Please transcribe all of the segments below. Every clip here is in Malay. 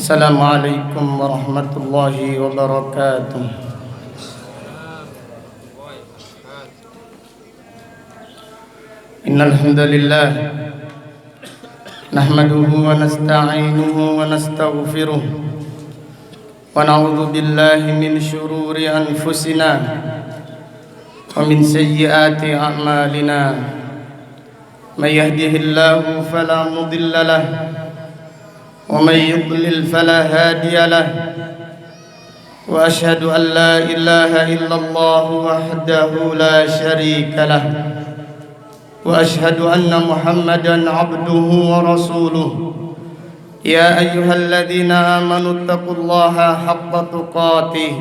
السلام عليكم ورحمة الله وبركاته. إن الحمد لله نحمده ونستعينه ونستغفره ونعوذ بالله من شرور أنفسنا ومن سيئات أعمالنا. من يهده الله فلا مضل له ومن يضلل فلا هادي له، وأشهد أن لا إله إلا الله وحده لا شريك له، وأشهد أن محمدا عبده ورسوله. يا أيها الذين آمنوا اتقوا الله حق تقاته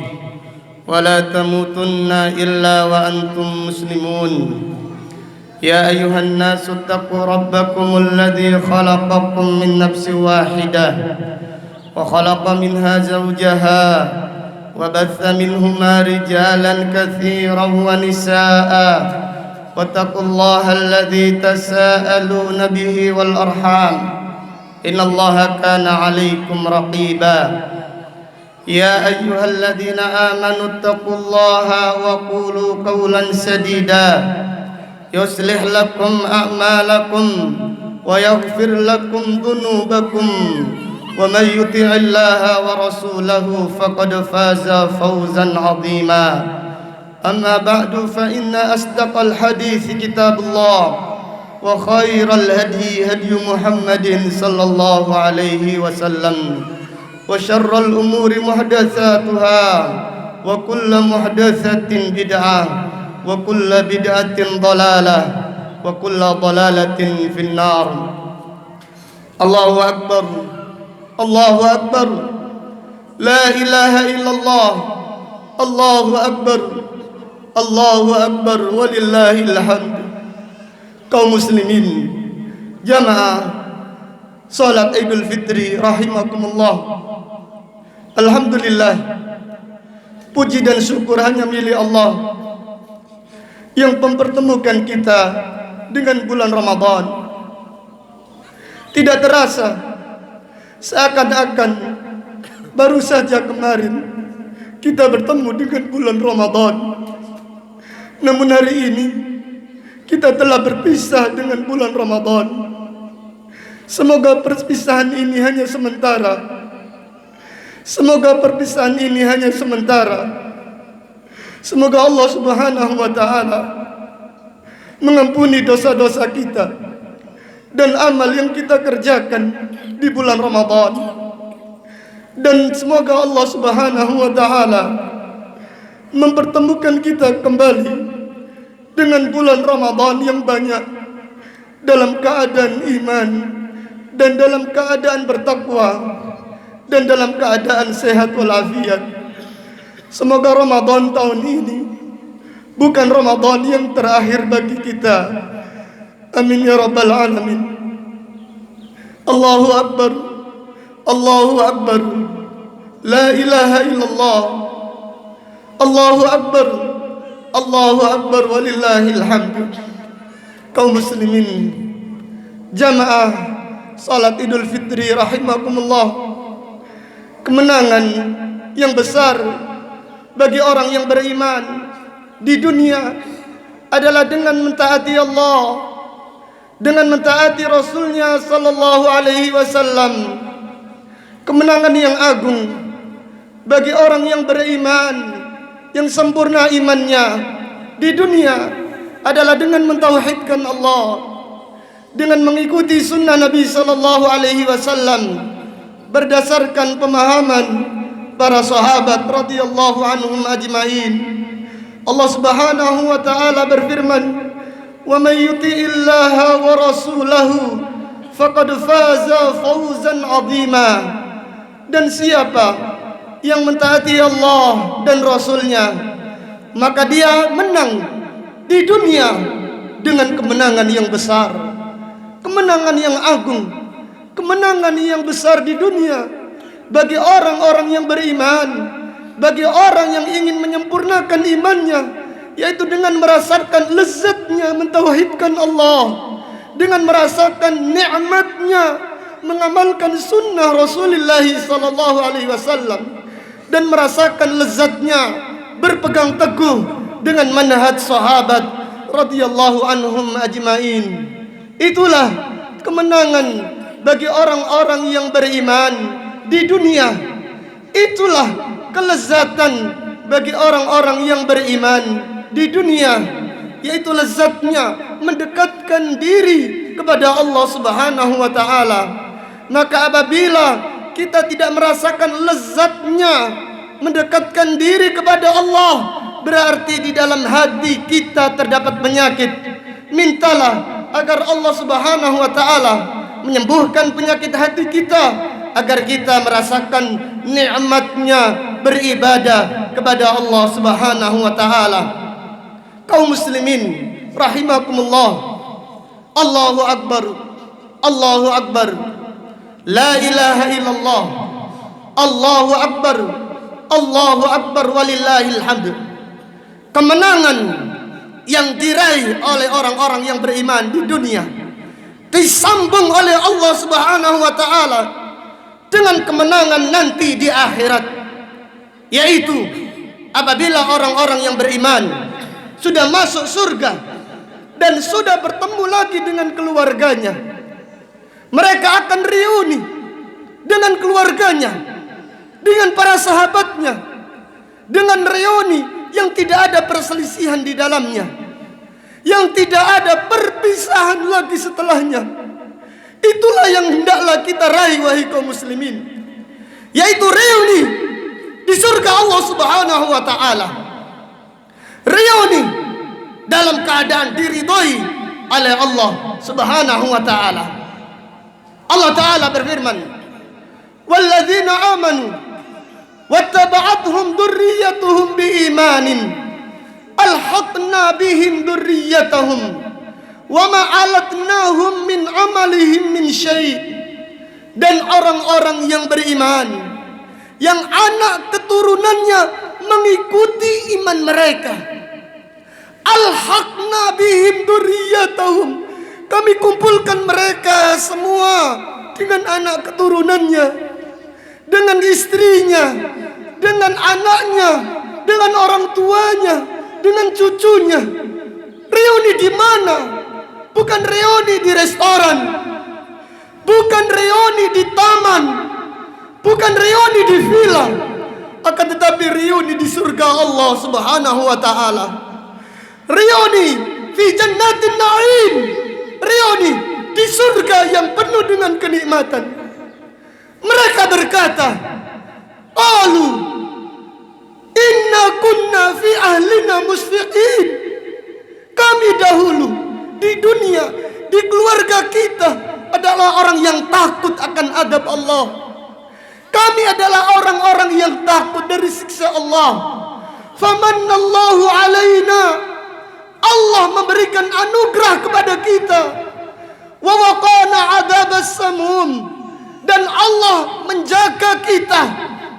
ولا تموتن إلا وأنتم مسلمون. يا أيها الناس اتقوا ربكم الذي خلقكم من نفس واحدة وخلق منها زوجها وبث منهما رجالا كثيرا ونساء، واتقوا الله الذي تساءلون به والأرحام إن الله كان عليكم رقيبا. يا أيها الذين آمنوا اتقوا الله وقولوا قولا سديدا يصلح لكم أعمالكم ويغفر لكم ذنوبكم، ومن يطع الله ورسوله فقد فاز فوزا عظيما. أما بعد فإن أصدق الحديث كتاب الله، وخير الهدي هدي محمد صلى الله عليه وسلم، وشر الأمور محدثاتها، وكل محدثة بدعة، وكل بدعة ضلالة، وكل ضلالة في النار. الله أكبر، الله أكبر، لا إله إلا الله، الله أكبر، الله أكبر ولله الحمد. Kaum muslimin, jamaah salat Idul Fitri rahimakumullah. Alhamdulillah, puji dan syukur hanya milik Allah yang mempertemukan kita dengan bulan Ramadan. Tidak terasa, seakan-akan baru saja kemarin kita bertemu dengan bulan Ramadan. Namun hari ini kita telah berpisah dengan bulan Ramadan. Semoga perpisahan ini hanya sementara. Semoga perpisahan ini hanya sementara. Semoga Allah Subhanahu wa ta'ala mengampuni dosa-dosa kita dan amal yang kita kerjakan di bulan Ramadan. Dan semoga Allah Subhanahu wa ta'ala mempertemukan kita kembali dengan bulan Ramadan yang banyak dalam keadaan iman dan dalam keadaan bertakwa dan dalam keadaan sehat walafiat. Semoga Ramadan tahun ini bukan Ramadan yang terakhir bagi kita. Amin ya rabbal alamin. Allahu Akbar, Allahu Akbar, la ilaha illallah, Allahu Akbar, Allahu Akbar walillahil hamd. Kaum muslimin, jamaah salat Idul Fitri rahimakumullah, kemenangan yang besar bagi orang yang beriman di dunia adalah dengan mentaati Allah, dengan mentaati Rasulnya sallallahu alaihi wasallam. Kemenangan yang agung bagi orang yang beriman, yang sempurna imannya di dunia adalah dengan mentauhidkan Allah, dengan mengikuti sunnah Nabi sallallahu alaihi wasallam berdasarkan pemahaman para sahabat radhiyallahu anhum ajma'in. Allah Subhanahu wa ta'ala berfirman, "Wa may yuti'illaha wa rasulahu faqad faza fawzan 'azima." Dan siapa yang mentaati Allah dan Rasulnya, maka dia menang di dunia dengan kemenangan yang besar, kemenangan yang agung, kemenangan yang besar di dunia bagi orang-orang yang beriman, bagi orang yang ingin menyempurnakan imannya, yaitu dengan merasakan lezatnya mentauhidkan Allah, dengan merasakan nikmatnya mengamalkan sunnah Rasulullah sallallahu alaihi wasallam dan merasakan lezatnya berpegang teguh dengan manhaj sahabat radhiyallahu anhum ajmain. Itulah kemenangan bagi orang-orang yang beriman di dunia. Itulah kelezatan bagi orang-orang yang beriman di dunia, yaitu lezatnya mendekatkan diri kepada Allah Subhanahu wa taala. Maka apabila kita tidak merasakan lezatnya mendekatkan diri kepada Allah, berarti di dalam hati kita terdapat penyakit. Mintalah agar Allah Subhanahu wa taala menyembuhkan penyakit hati kita, agar kita merasakan nikmatnya beribadah kepada Allah Subhanahu wa taala. Kaum muslimin rahimakumullah, Allahu akbar, Allahu akbar, la ilaha illallah, Allahu akbar, Allahu akbar, walillahil hamd. Kemenangan yang diraih oleh orang-orang yang beriman di dunia disambung oleh Allah Subhanahu wa taala dengan kemenangan nanti di akhirat, yaitu apabila orang-orang yang beriman sudah masuk surga dan sudah bertemu lagi dengan keluarganya, mereka akan reuni dengan keluarganya, dengan para sahabatnya, dengan reuni yang tidak ada perselisihan di dalamnya, yang tidak ada perpisahan lagi setelahnya. Itulah yang hendaklah kita raih, wahai kaum muslimin, yaitu reuni di surga Allah Subhanahu wa taala. Reuni dalam keadaan diridhoi oleh Allah Subhanahu wa taala. Allah taala berfirman, "Walladzina amanu wattaba'athum dzurriyyatuhum biimanin alhaqna bihim dzurriyyatahum wa ma alatnahum min amalihim min syai'." Dan orang-orang yang beriman, yang anak keturunannya mengikuti iman mereka, alhaqna bihim dzurriyyatahum, kami kumpulkan mereka semua dengan anak keturunannya, dengan istrinya, dengan anaknya, dengan orang tuanya, dengan cucunya. Reuni di mana? Bukan reuni di restoran, bukan reuni di taman, bukan reuni di villa, akan tetapi reuni di surga Allah Subhanahu wa taala. Reuni fi jannatin na'im, reuni di surga yang penuh dengan kenikmatan. Mereka berkata, "Qalu inna kunna fi ahlina musfiqin." Kami dahulu di dunia, di keluarga kita adalah orang yang takut akan adab Allah. Kami adalah orang-orang yang takut dari siksa Allah. Famannallahu alaina, Allah memberikan anugerah kepada kita. Wa waqana adzabas samum, dan Allah menjaga kita,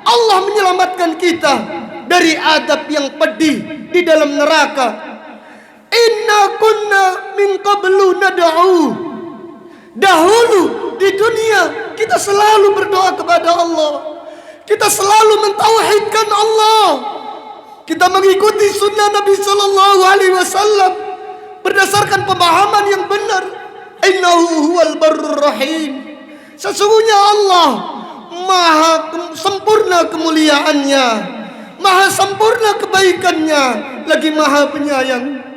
Allah menyelamatkan kita dari adab yang pedih di dalam neraka. Inna kunna min qablu nad'u. Dahulu di dunia kita selalu berdoa kepada Allah, kita selalu mentauhidkan Allah, kita mengikuti sunnah Nabi Sallallahu Alaihi Wasallam berdasarkan pemahaman yang benar. Innahu huwal barrur rahim. Sesungguhnya Allah maha sempurna kemuliaannya, maha sempurna kebaikannya, lagi maha penyayang.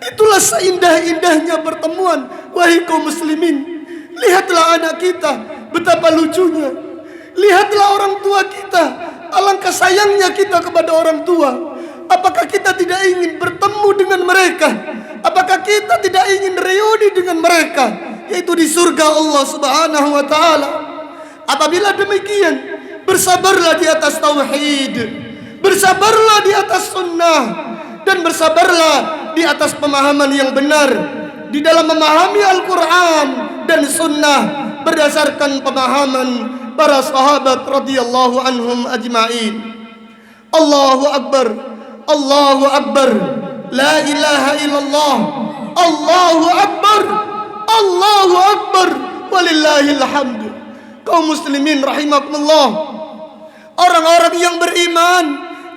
Itulah seindah-indahnya pertemuan, wahai kaum muslimin. Lihatlah anak kita, betapa lucunya. Lihatlah orang tua kita, alangkah sayangnya kita kepada orang tua. Apakah kita tidak ingin bertemu dengan mereka? Apakah kita tidak ingin reuni dengan mereka, yaitu di surga Allah Subhanahu wa taala? Apabila demikian, bersabarlah di atas tauhid, bersabarlah di atas sunnah, dan bersabarlah di atas pemahaman yang benar di dalam memahami Al-Quran dan sunnah berdasarkan pemahaman para sahabat radhiyallahu anhum ajma'in. Allahu akbar, Allahu akbar, la ilaha illallah, Allahu akbar, Allahu akbar, walillahil hamd. Kaum muslimin rahimakumullah, orang-orang yang beriman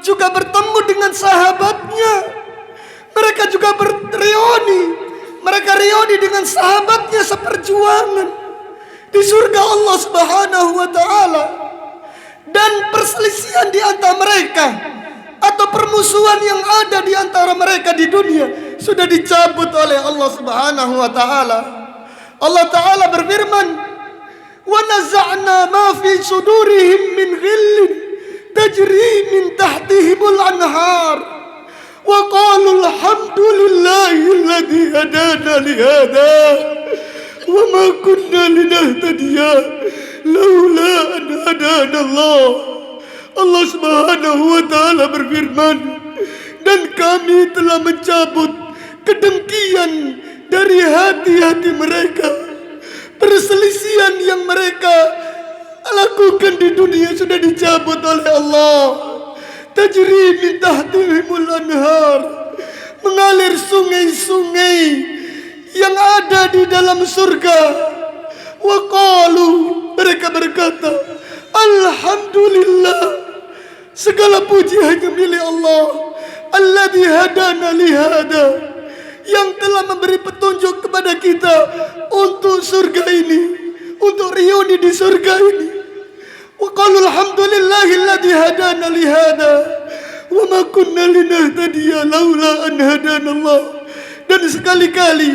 juga bertemu dengan sahabatnya. Mereka juga berreuni. Mereka reuni dengan sahabatnya seperjuangan di surga Allah Subhanahu wa taala. Dan perselisihan di antara mereka atau permusuhan yang ada di antara mereka di dunia sudah dicabut oleh Allah Subhanahu wa taala. Allah taala berfirman, "Wa naza'na ma fi sudurihim min ghillin tajri min tahtihimul anhar wa qalu alhamdulillahi alladhi hadana li hadha wa ma kunna linahtadiya laula an hadana Allah." Allah Subhanahu wa taala berfirman, dan kami telah mencabut kedengkian dari hati-hati mereka. Perselisihan yang mereka lakukan di dunia sudah dicabut oleh Allah. Tajri min tahtihimul anhar, mengalir sungai-sungai yang ada di dalam surga. Wa qalu, mereka berkata, alhamdulillah, segala puji hanya milik Allah, alladzi hadana li hada, yang telah memberi petunjuk kepada kita untuk surga ini, untuk reuni di surga ini. Wa qalu alhamdulillahilladzi hadana li hada wa ma kunna linahtadiya laula an hadana Allah. Dan sekali-kali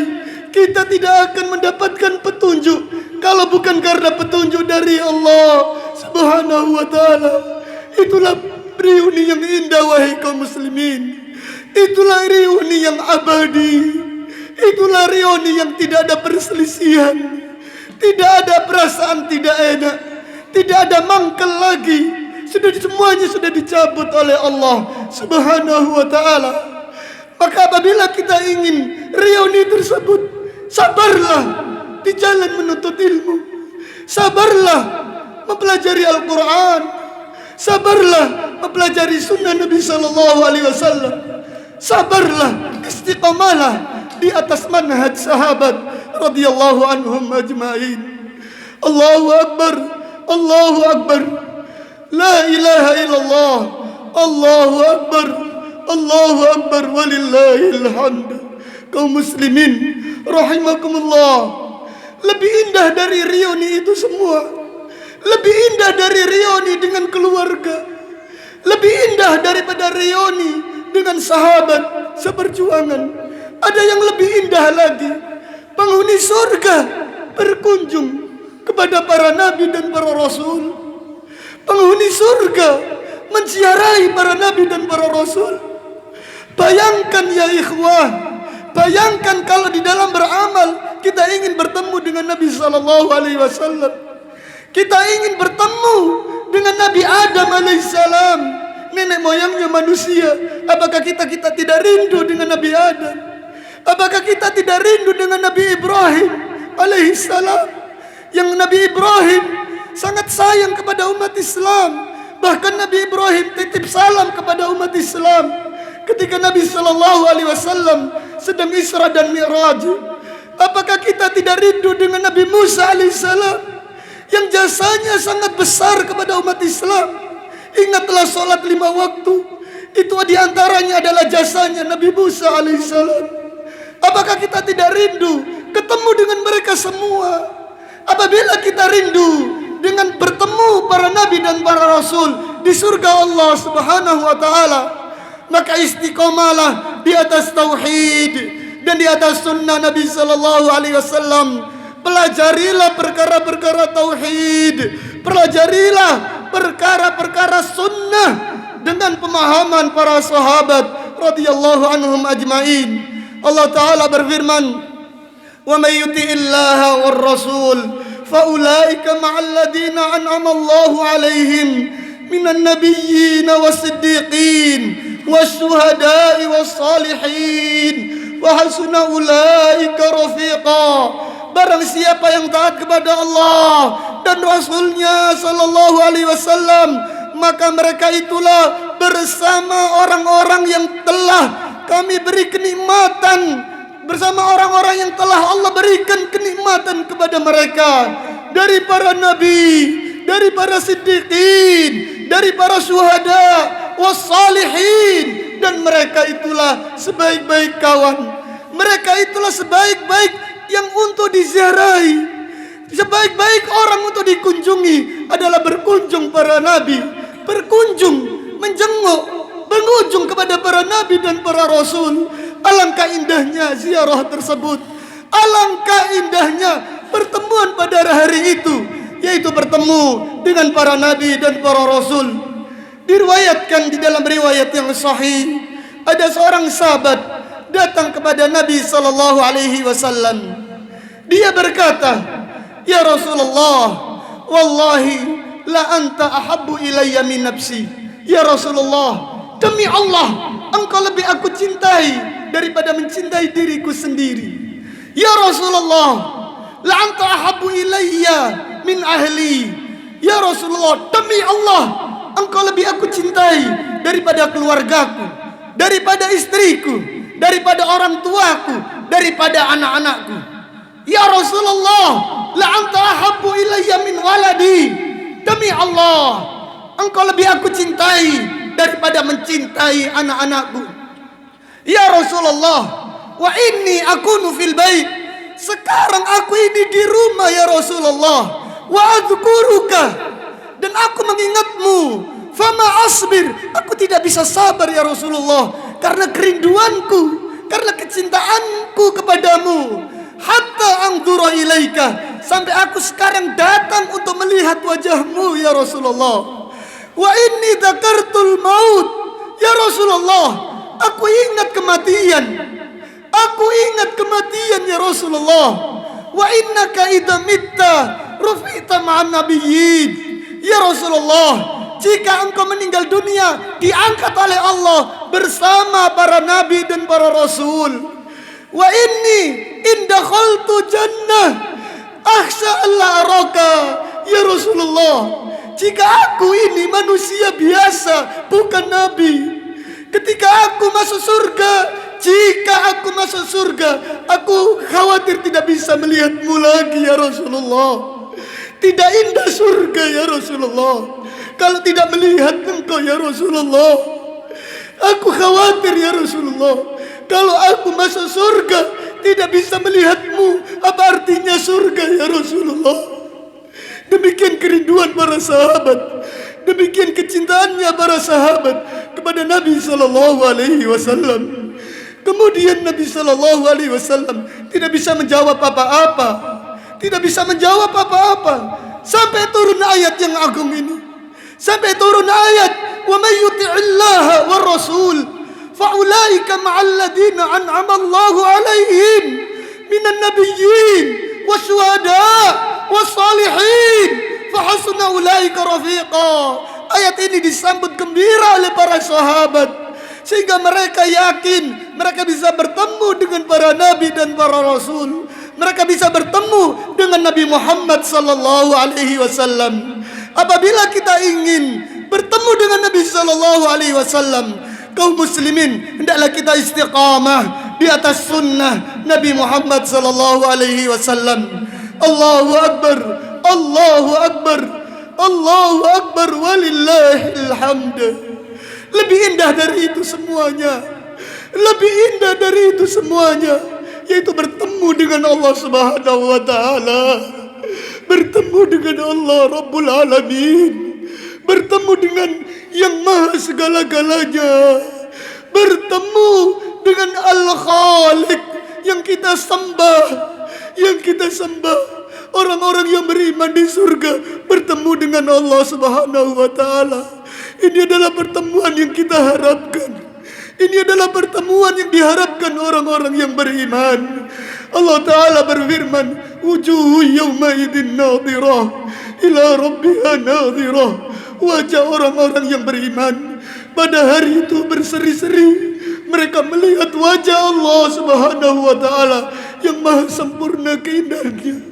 kita tidak akan mendapatkan petunjuk kalau bukan karena petunjuk dari Allah Subhanahu wa taala. Itulah reuni yang indah, wahai kaum muslimin. Itulah reuni yang abadi. Itulah reuni yang tidak ada perselisihan, tidak ada perasaan tidak enak, tidak ada mangkel lagi. Semuanya sudah dicabut oleh Allah Subhanahu wa taala. Maka apabila kita ingin reuni tersebut, sabarlah di jalan menuntut ilmu. Sabarlah mempelajari Al-Quran. Sabarlah mempelajari sunnah Nabi sallallahu alaihi wasallam. Sabarlah, istiqamalah di atas manhaj sahabat radhiyallahu anhum ajma'in. Allahu akbar, Allahu akbar, la ilaha illallah, Allahu akbar, Allahu akbar, walillahil hamd. Kaum muslimin rahimakumullah, lebih indah dari reuni itu semua, lebih indah dari reuni dengan keluarga, lebih indah daripada reuni dengan sahabat seperjuangan. Ada yang lebih indah lagi, penghuni surga berkunjung kepada para nabi dan para rasul. Penghuni surga menziarahi para nabi dan para rasul. Bayangkan ya ikhwah, bayangkan kalau di dalam beramal kita ingin bertemu dengan Nabi sallallahu alaihi wasallam. Kita ingin bertemu dengan Nabi Adam alaihissalam, nenek moyangnya manusia. Apakah kita tidak rindu dengan Nabi Adam? Apakah kita tidak rindu dengan Nabi Ibrahim alaihissalam, yang Nabi Ibrahim sangat sayang kepada umat Islam. Bahkan Nabi Ibrahim titip salam kepada umat Islam ketika Nabi sallallahu alaihi wasallam sedang Isra dan Mi'raj. Apakah kita tidak rindu dengan Nabi Musa alaihissalam yang jasanya sangat besar kepada umat Islam? Ingatlah salat 5 waktu, itu diantaranya adalah jasanya Nabi Musa alaihissalam. Apakah kita tidak rindu ketemu dengan mereka semua? Apabila kita rindu dengan bertemu para nabi dan para rasul di surga Allah Subhanahu wa taala, maka istiqomalah di atas tauhid dan di atas sunnah Nabi sallallahu alaihi wasallam. Pelajarilah perkara-perkara tauhid, pelajarilah perkara-perkara sunnah dengan pemahaman para sahabat radhiyallahu anhum ajmain. Allah taala berfirman, "Wa may yuti'illaha war rasul fa ulaika ma'al ladzina an'ama Allahu 'alaihim minan nabiyyin was-siddiqin wasyuhada'i was-salihin wa hasuna ulaika rafiqa." Barang siapa yang taat kepada Allah dan Rasulnya sallallahu alaihi wasallam, maka mereka itulah bersama orang-orang yang telah kami beri kenikmatan, bersama orang-orang yang telah Allah berikan kenikmatan kepada mereka. dari para nabi, dari para siddiqin, dari para syuhada, wassalihin, dan mereka itulah sebaik-baik kawan. Mereka itulah sebaik-baik yang untuk diziarahi. Sebaik-baik orang untuk dikunjungi adalah berkunjung para nabi, berkunjung, menjenguk, berkunjung kepada para nabi dan para rasul. Alangkah indahnya ziarah tersebut. Alangkah indahnya pertemuan pada hari itu, yaitu bertemu dengan para nabi dan para rasul. Diriwayatkan di dalam riwayat yang sahih, ada seorang sahabat datang kepada Nabi sallallahu alaihi wasallam. Dia berkata, "Ya Rasulullah, wallahi la anta ahabbu ilayya min nafsi." Ya Rasulullah, demi Allah, engkau lebih aku cintai daripada mencintai diriku sendiri. Ya Rasulullah, la anta ahabbu ilayya min ahli. Ya Rasulullah, demi Allah, engkau lebih aku cintai daripada keluargaku, daripada istriku, daripada orang tuaku, daripada anak-anakku. Ya Rasulullah, la anta ahabbu ilayya min waladi. Demi Allah, engkau lebih aku cintai daripada mencintai anak-anakku. Ya Rasulullah, wa inni akunu fil bait. Sekarang aku ini di rumah ya Rasulullah. Wa adzkuruka, dan aku mengingatmu. Fama asbir, aku tidak bisa sabar ya Rasulullah, karena kerinduanku, karena kecintaanku kepadamu. Hatta anzura ilaika, sampai aku sekarang datang untuk melihat wajahmu ya Rasulullah. Wa inni dzakartul maut, ya Rasulullah, aku ingat kematian. Aku ingat kematian ya Rasulullah. Wa innaka idza mitta rufi'ta ma'an nabiyyin. Ya Rasulullah, jika engkau meninggal dunia, diangkat oleh Allah bersama para nabi dan para rasul. Wa inni in dakhaltu jannah akhsha alla araka. Ya Rasulullah, jika aku ini manusia biasa, bukan nabi, ketika aku masuk surga, jika aku masuk surga, aku khawatir tidak bisa melihatmu lagi ya Rasulullah. Tidak indah surga ya Rasulullah kalau tidak melihat engkau ya Rasulullah. Aku khawatir ya Rasulullah, kalau aku masuk surga tidak bisa melihatmu. Apa artinya surga ya Rasulullah? Demikian kerinduan para sahabat, demikian kecintaannya para sahabat kepada Nabi sallallahu alaihi wasallam. Kemudian Nabi sallallahu alaihi wasallam tidak bisa menjawab apa-apa, tidak bisa menjawab apa-apa, sampai turun ayat yang agung ini. Sampai turun ayat, "Wa may yuti'illaha war rasul fa ulaika ma'al ladina an'ama Allahu 'alaihim minan nabiyyin wasyuhada wassalihin fa hasuna ulaika rafiqa." Ayat ini disambut gembira oleh para sahabat, sehingga mereka yakin mereka bisa bertemu dengan para nabi dan para rasul. Mereka bisa bertemu dengan Nabi Muhammad sallallahu alaihi wasallam. Apabila kita ingin bertemu dengan Nabi sallallahu alaihi wasallam, kaum muslimin hendaklah kita istiqamah di atas sunnah Nabi Muhammad sallallahu alaihi wasallam. Allahu akbar, Allahu akbar, Allahu akbar, walillahil hamd. Lebih indah dari itu semuanya, lebih indah dari itu semuanya, yaitu bertemu dengan Allah Subhanahu wa taala, bertemu dengan Allah Rabbul Alamin, bertemu dengan yang maha segala-galanya, bertemu dengan Al-Khaliq yang kita sembah, yang kita sembah. Orang-orang yang beriman di surga bertemu dengan Allah Subhanahu wa taala. Ini adalah pertemuan yang kita harapkan. Ini adalah pertemuan yang diharapkan orang-orang yang beriman. Allah Ta'ala berfirman, "Wujuhu yawma idin nadhirah ila rabbiha nadhirah." Wajah orang-orang yang beriman pada hari itu berseri-seri. Mereka melihat wajah Allah Subhanahu wa taala yang maha sempurna keindahannya.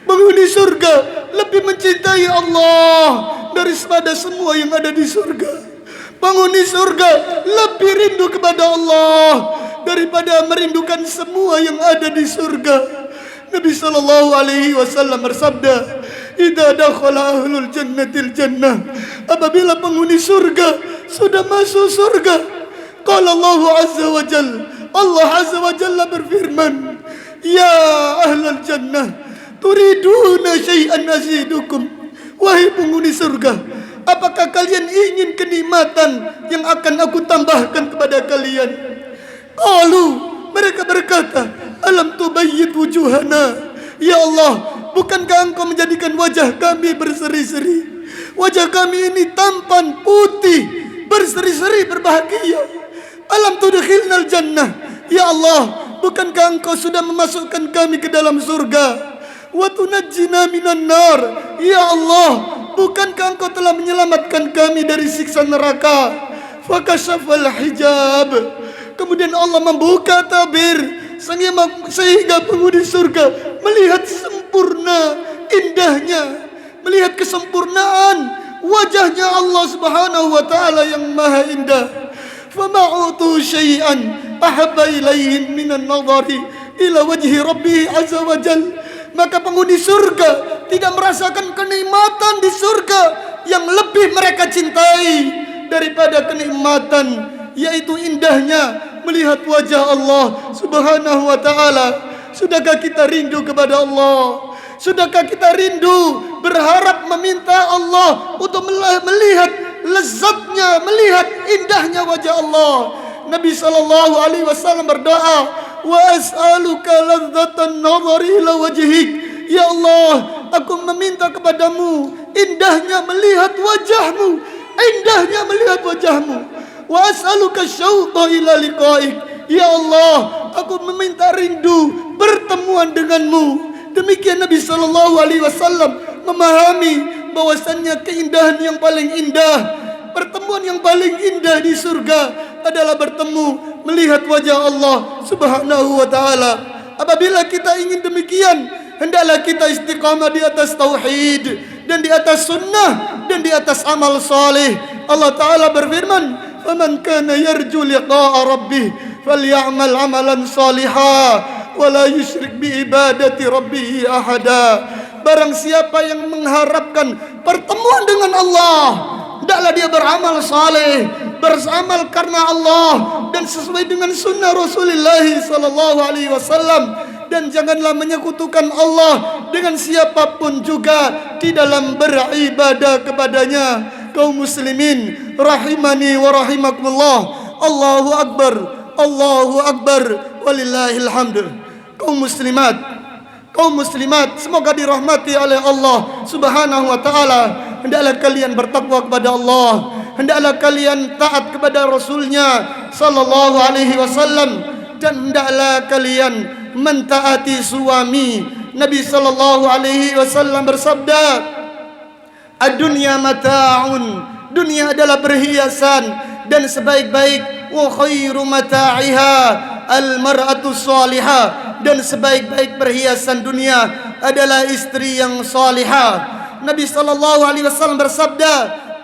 Penghuni surga lebih mencintai Allah daripada semua yang ada di surga. Penghuni surga lebih rindu kepada Allah daripada merindukan semua yang ada di surga. Nabi sallallahu alaihi wasallam bersabda, idza dakhala ahlul jannatil jannah, apabila penghuni surga sudah masuk surga, qala Allah azza wa jalla, Allah azza wa jalla berfirman, ya ahlal jannah, turiduna syai'an azidukum. Wahai penghuni surga, apakah kalian ingin kenikmatan yang akan aku tambahkan kepada kalian? Qalu, mereka berkata, alam tubayyid wujuhana. Ya Allah, bukankah engkau menjadikan wajah kami berseri-seri? Wajah kami ini tampan, putih, berseri-seri, berbahagia. Alam tudkhilnal jannah. Ya Allah, bukankah engkau sudah memasukkan kami ke dalam surga? Wa tunajjina minan nar. Ya Allah, bukankah engkau telah menyelamatkan kami dari siksa neraka? Fakashafal hijab. Kemudian Allah membuka tabir sehingga penghuni surga melihat sempurna indahnya, melihat kesempurnaan wajahnya Allah Subhanahu wa taala yang maha indah. Fama'utu syai'an ahabba ilaihim minan nadhari ila wajhi rabbih azza wa jalla. Maka penghuni surga tidak merasakan kenikmatan di surga yang lebih mereka cintai daripada kenikmatan, yaitu indahnya melihat wajah Allah Subhanahu wa taala. Sudahkah kita rindu kepada Allah? Sudahkah kita rindu berharap meminta Allah untuk melihat lezatnya, melihat indahnya wajah Allah? Nabi sallallahu alaihi wasallam berdoa, wa as'aluka ladzatan nadhari ila wajhik. Ya Allah, aku meminta kepadamu indahnya melihat wajahmu, indahnya melihat wajahmu. Wa as'aluka syauqa ila liqa'ik. Ya Allah, aku meminta rindu pertemuan denganmu. Demikian Nabi sallallahu alaihi wasallam memahami bahwasannya keindahan yang paling indah, pertemuan yang paling indah di surga adalah bertemu, melihat wajah Allah Subhanahu wa taala. Apabila kita ingin demikian, hendaklah kita istiqamah di atas tauhid dan di atas sunnah dan di atas amal saleh. Allah taala berfirman, "Faman kana yarju liqa'a rabbih falyamal 'amalan shalihan wa la yusyrik bi ibadati rabbih ahada." Barang siapa yang mengharapkan pertemuan dengan Allah, hendaklah dia beramal saleh, beramal karena Allah dan sesuai dengan sunnah Rasulullah sallallahu alaihi wasallam, dan janganlah menyekutukan Allah dengan siapapun juga di dalam beribadah kepadanya. Kaum muslimin rahimani wa rahimakumullah. Allahu akbar, Allahu akbar, walillahil hamd. Kaum muslimat, semoga dirahmati oleh Allah Subhanahu wa taala. Hendaklah kalian bertakwa kepada Allah, hendaklah kalian taat kepada Rasulnya sallallahu alaihi wasallam, dan hendaklah kalian mentaati suami. Nabi sallallahu alaihi wasallam bersabda, "Ad-dunya mata'un." Dunia adalah perhiasan, dan sebaik-baik wa khairu mata'iha al-mar'atu salihah, dan sebaik-baik perhiasan dunia adalah istri yang salihah. Nabi sallallahu alaihi wasallam bersabda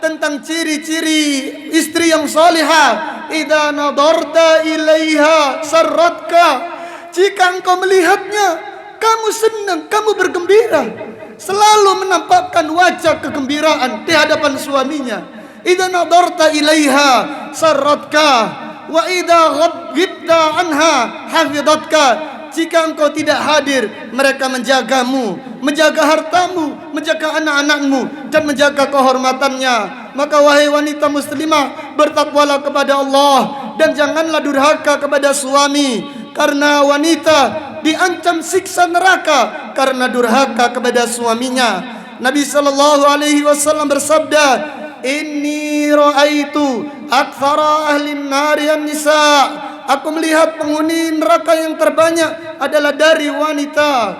tentang ciri-ciri istri yang salihah, "Idza nadarta ilaiha sarratka." Jika engkau melihatnya, kamu senang, kamu bergembira, selalu menampakkan wajah kegembiraan di hadapan suaminya. "Idza nadarta ilaiha sarratka wa idza ghibta anha hafidatka." Jika engkau tidak hadir, mereka menjagamu, menjaga hartamu, menjaga anak-anakmu, dan menjaga kehormatannya. Maka wahai wanita muslimah, bertakwalah kepada Allah dan janganlah durhaka kepada suami, karena wanita diancam siksa neraka karena durhaka kepada suaminya. Nabi sallallahu alaihi wasallam bersabda, "Inni ra'aitu aktsara ahli an-nari an-nisa." Aku melihat penghuni neraka yang terbanyak adalah dari wanita.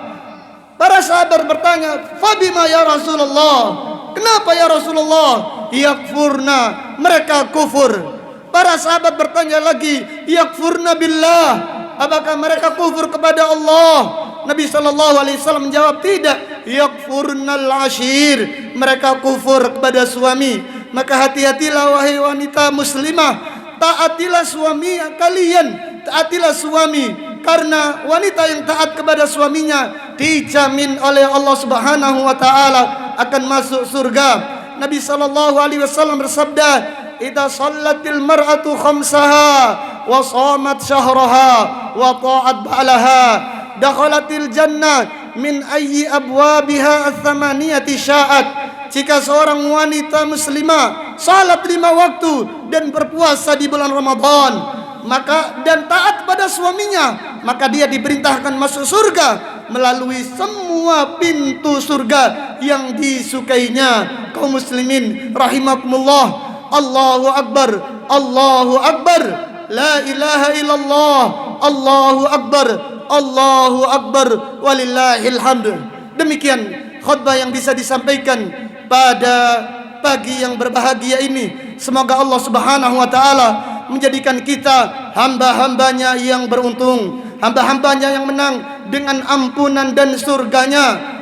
Para sahabat bertanya, "Fabima ya Rasulullah?" Kenapa ya Rasulullah? "Yakfurna." Mereka kufur. Para sahabat bertanya lagi, "Yakfurna billah." Apakah mereka kufur kepada Allah? Nabi sallallahu alaihi wasallam menjawab, "Tidak, yakfurnal ashir." Mereka kufur kepada suami. Maka hati-hatilah wahai wanita muslimah, taatilah suami kalian, taatilah suami, karena wanita yang taat kepada suaminya dijamin oleh Allah Subhanahu wa taala akan masuk surga. Nabi SAW bersabda, "Idza shallatil mar'atu khamsaha wa shamat syahraha wa ta'at ba'laha, dakhalatil jannah min ayyi abwabiha ats-tsamaniyati sya'at." Jika seorang wanita muslimah salat 5 waktu dan berpuasa di bulan Ramadan, maka dan taat pada suaminya, maka dia diperintahkan masuk surga melalui semua pintu surga yang disukainya. Kaum muslimin rahimakumullah, Allahu akbar, Allahu akbar, la ilaha illallah, Allahu akbar, Allahu akbar, walillahil hamd. Demikian khutbah yang bisa disampaikan pada pagi yang berbahagia ini. Semoga Allah Subhanahu wa taala menjadikan kita hamba-hambanya yang beruntung, hamba-hambanya yang menang dengan ampunan dan surganya,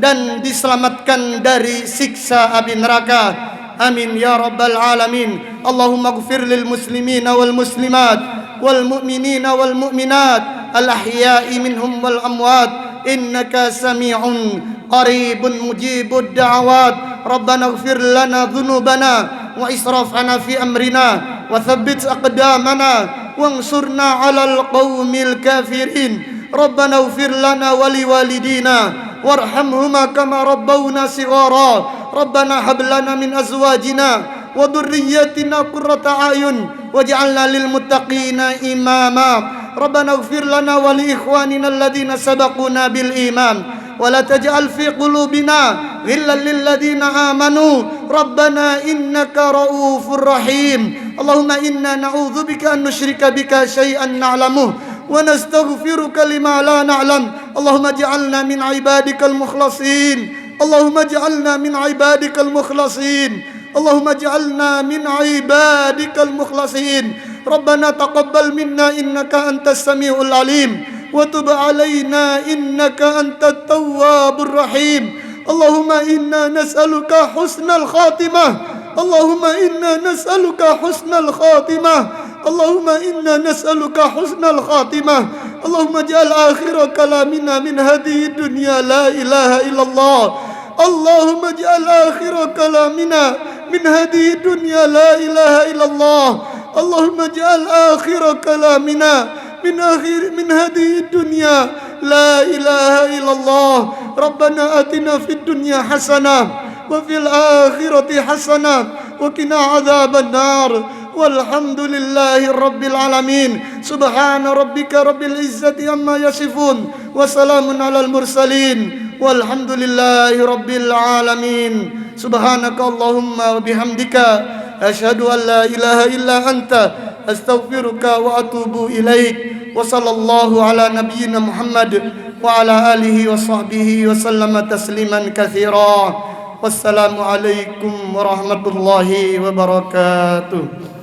dan diselamatkan dari siksa api neraka. Amin ya rabbal alamin. Allahumma ighfir lil muslimina wal muslimat wal mu'minina wal mu'minat al ahya'i minhum wal amwat, innaka sami'un qaribun mujibud da'awat. Rabbana ighfir lana dhunubana wa israfana fi amrina wa thabbit aqdamana wansurna 'alal qaumil kafirin. Rabbana ighfir lana wa liwalidina warhamhuma kama rabbawna shighara. Rabbana hab lana min azwajina wa dhurriyyatina qurrata a'yun waj'alna lil muttaqina imama. Rabbana ighfir lana wa li ikhwanina alladhina sabaquna bil iman wa la taj'al fi qulubina ghillan lil ladzina amanu rabbana innaka raufur rahim. Allahumma inna na'udzubika an nusyrika bika syai'an na'lamuhu wa nastaghfiruka lima la na'lam. Allahumma ij'alna min ibadikal mukhlasin, Allahumma ij'alna min ibadikal mukhlasin, Allahumma ij'alna min ibadikal mukhlasin. Rabbana taqabbal minna innaka antas samiul alim wa tub alaina innaka antat tawwabur rahim. Allahumma inna nas'aluka husnal khatimah, Allahumma inna nas'aluka husnal khatimah, Allahumma inna nas'aluka husnal khatimah. Allahumma ja'al akhira kalamina min hadhihi dunya la ilaha illallah. Allahumma ja'al akhira kalamina min hadhihi dunya la ilaha illallah. Allahumma ja'al akhira kalamina min hadhihi dunya la ilaha illallah. Rabbana atina fid dunya hasanah wa fil akhirati hasanah wa qina adzaban nar. Walhamdulillahi rabbil alamin. Subhana rabbika rabbil izzati amma yasifun wa salamun alal mursalin walhamdulillahi rabbil alamin. Subhanaka Allahumma wa bihamdika asyhadu an la ilaha illa anta astaghfiruka wa atubu ilaik. Wa sallallahu ala nabiyyina Muhammad wa ala alihi wa sahbihi wa sallama tasliman katsira. Wassalamu alaikum warahmatullahi wabarakatuh.